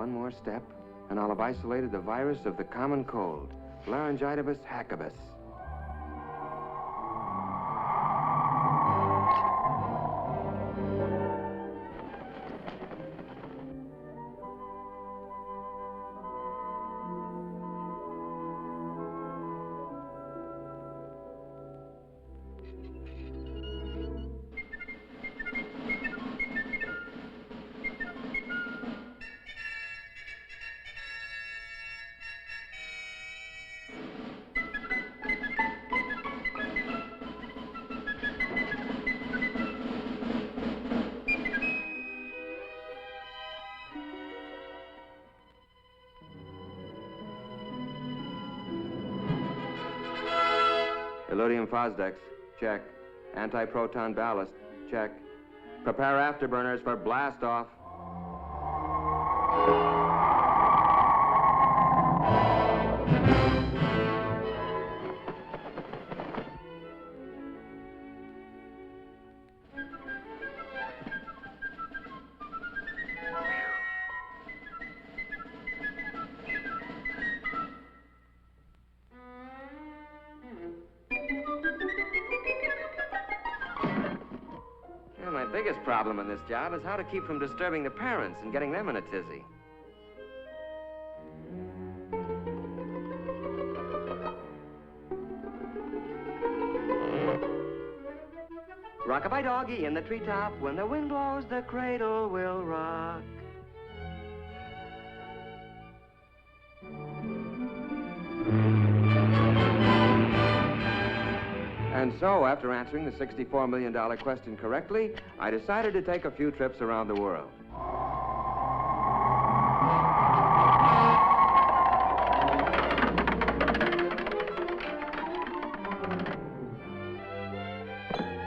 one more step, and I'll have isolated the virus of the common cold, laryngitis hackibus. Elodium Fosdex, check. Anti-proton ballast, check. Prepare afterburners for blast off. My biggest problem in this job is how to keep from disturbing the parents and getting them in a tizzy. Rock-a-bye doggy in the treetop, when the wind blows, the cradle will rock. And so, after answering the $64 million question correctly, I decided to take a few trips around the world.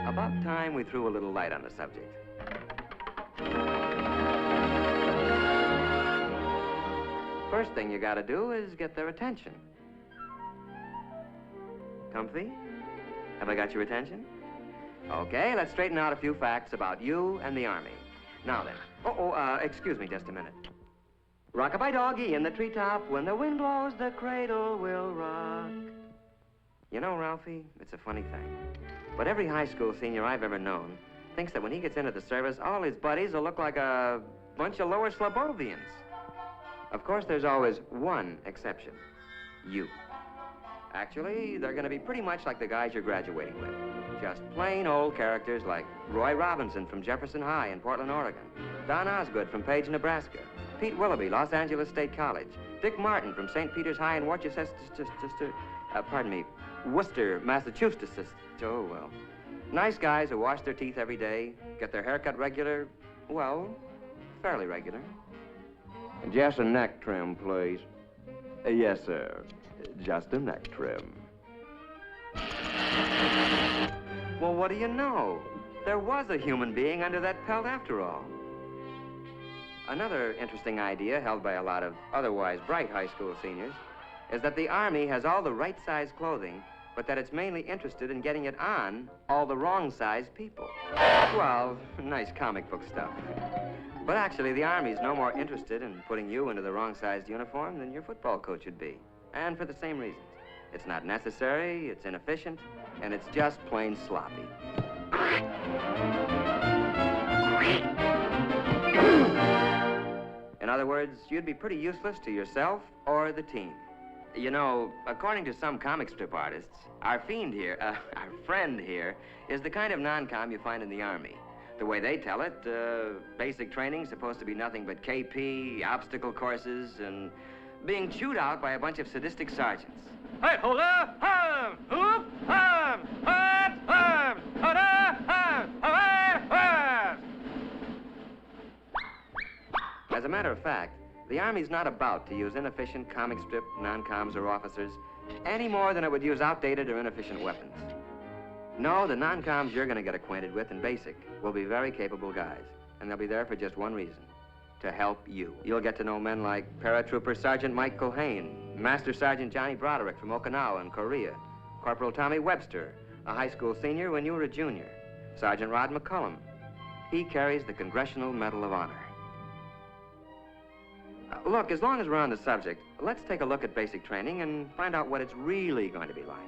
About time we threw a little light on the subject. First thing you gotta do is get their attention. Comfy? Have I got your attention? Okay, let's straighten out a few facts about you and the Army. Now then. Excuse me just a minute. Rock-a-bye doggy in the treetop, when the wind blows, the cradle will rock. You know, Ralphie, it's a funny thing, but every high school senior I've ever known thinks that when he gets into the service, all his buddies will look like a bunch of lower Slobovians. Of course, there's always one exception. You. Actually, they're going to be pretty much like the guys you're graduating with. Just plain old characters like Roy Robinson from Jefferson High in Portland, Oregon, Don Osgood from Page, Nebraska, Pete Willoughby, Los Angeles State College, Dick Martin from St. Peter's High in Worcester, Worcester, Massachusetts. Oh, well. Nice guys who wash their teeth every day, get their hair cut regular, well, fairly regular. Just a neck trim, please. Yes, sir. Just a neck trim. Well, what do you know? There was a human being under that pelt after all. Another interesting idea held by a lot of otherwise bright high school seniors is that the Army has all the right size clothing, but that it's mainly interested in getting it on all the wrong size people. Well, nice comic book stuff. But actually, the Army's no more interested in putting you into the wrong-sized uniform than your football coach would be. And for the same reasons. It's not necessary, it's inefficient, and it's just plain sloppy. In other words, you'd be pretty useless to yourself or the team. You know, according to some comic strip artists, our friend here, is the kind of non-com you find in the Army. The way they tell it, basic training's supposed to be nothing but KP, obstacle courses, and being chewed out by a bunch of sadistic sergeants. Hey, hold up! Arm! Hoop! Arm! Arm! Arm! Hold up! Arm! Arm! As a matter of fact, the Army's not about to use inefficient comic strip non-coms or officers any more than it would use outdated or inefficient weapons. No, the non-coms you're going to get acquainted with in basic will be very capable guys, and they'll be there for just one reason. To help you. You'll get to know men like Paratrooper Sergeant Mike Culhane, Master Sergeant Johnny Broderick from Okinawa in Korea, Corporal Tommy Webster, a high school senior when you were a junior, Sergeant Rod McCullum. He carries the Congressional Medal of Honor. Look, as long as we're on the subject, let's take a look at basic training and find out what it's really going to be like.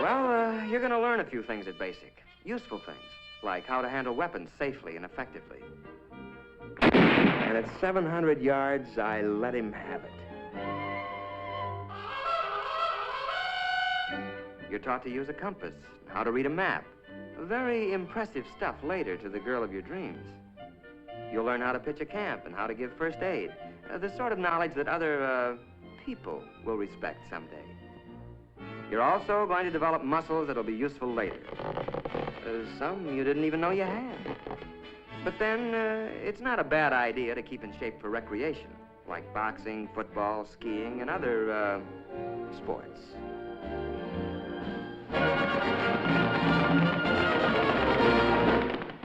Well, you're going to learn a few things at basic. Useful things, like how to handle weapons safely and effectively. And at 700 yards, I let him have it. You're taught to use a compass, how to read a map. Very impressive stuff later to the girl of your dreams. You'll learn how to pitch a camp and how to give first aid. The sort of knowledge that other, people will respect someday. You're also going to develop muscles that'll be useful later. Some you didn't even know you had. But then, it's not a bad idea to keep in shape for recreation, like boxing, football, skiing, and other, sports.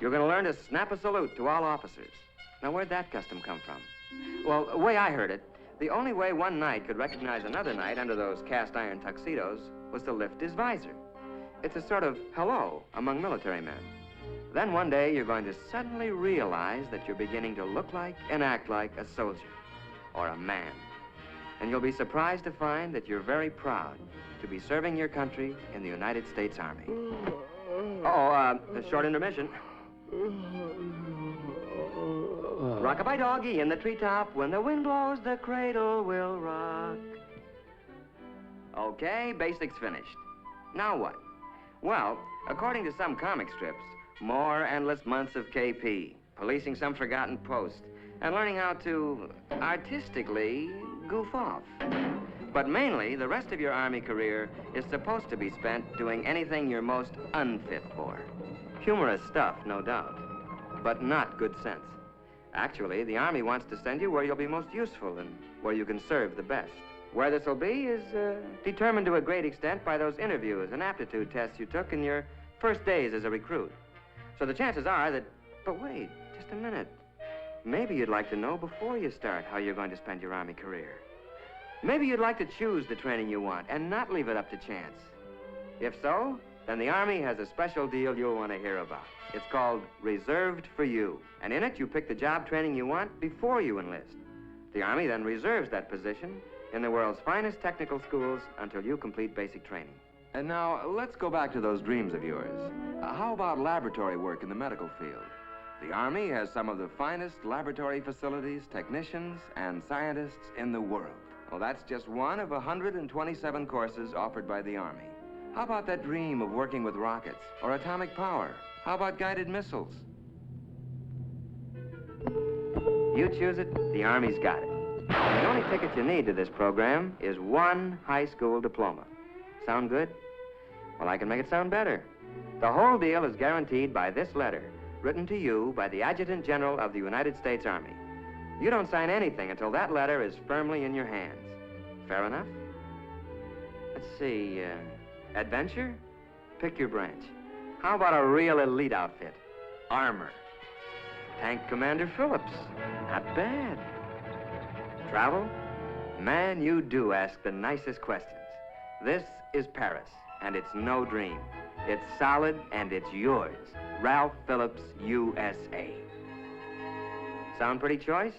You're going to learn to snap a salute to all officers. Now, where'd that custom come from? Well, the way I heard it, the only way one knight could recognize another knight under those cast-iron tuxedos was to lift his visor. It's a sort of hello among military men. Then one day, you're going to suddenly realize that you're beginning to look like and act like a soldier or a man. And you'll be surprised to find that you're very proud to be serving your country in the United States Army. A short intermission. Rock-a-bye doggy in the treetop. When the wind blows, the cradle will rock. Okay, basics finished. Now what? Well, according to some comic strips, more endless months of KP, policing some forgotten post, and learning how to artistically goof off. But mainly, the rest of your Army career is supposed to be spent doing anything you're most unfit for. Humorous stuff, no doubt, but not good sense. Actually, the Army wants to send you where you'll be most useful and where you can serve the best. Where this will be is determined to a great extent by those interviews and aptitude tests you took in your first days as a recruit. So the chances are that... But wait, just a minute. Maybe you'd like to know before you start how you're going to spend your Army career. Maybe you'd like to choose the training you want and not leave it up to chance. If so, then the Army has a special deal you'll want to hear about. It's called Reserved for You. And in it, you pick the job training you want before you enlist. The Army then reserves that position in the world's finest technical schools until you complete basic training. And now, let's go back to those dreams of yours. How about laboratory work in the medical field? The Army has some of the finest laboratory facilities, technicians, and scientists in the world. Well, that's just one of 127 courses offered by the Army. How about that dream of working with rockets or atomic power? How about guided missiles? You choose it, the Army's got it. And the only ticket you need to this program is one high school diploma. Sound good? Well, I can make it sound better. The whole deal is guaranteed by this letter, written to you by the Adjutant General of the United States Army. You don't sign anything until that letter is firmly in your hands. Fair enough? Let's see, adventure? Pick your branch. How about a real elite outfit? Armor. Tank Commander Phillips. Not bad. Travel? Man, you do ask the nicest questions. This is Paris, and it's no dream. It's solid, and it's yours. Ralph Phillips, USA. Sound pretty choice?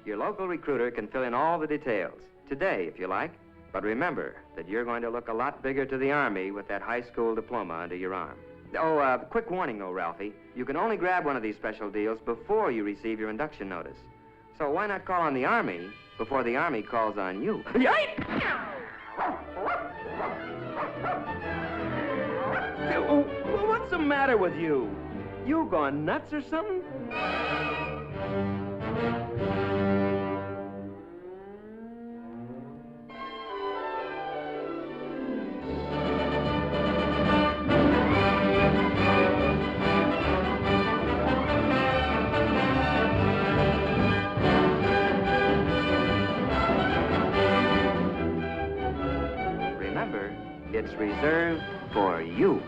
Your local recruiter can fill in all the details. Today, if you like. But remember that you're going to look a lot bigger to the Army with that high school diploma under your arm. Oh, quick warning, though, Ralphie. You can only grab one of these special deals before you receive your induction notice. So why not call on the Army before the Army calls on you? What's the matter with you? You gone nuts or something? Remember, it's reserved for you.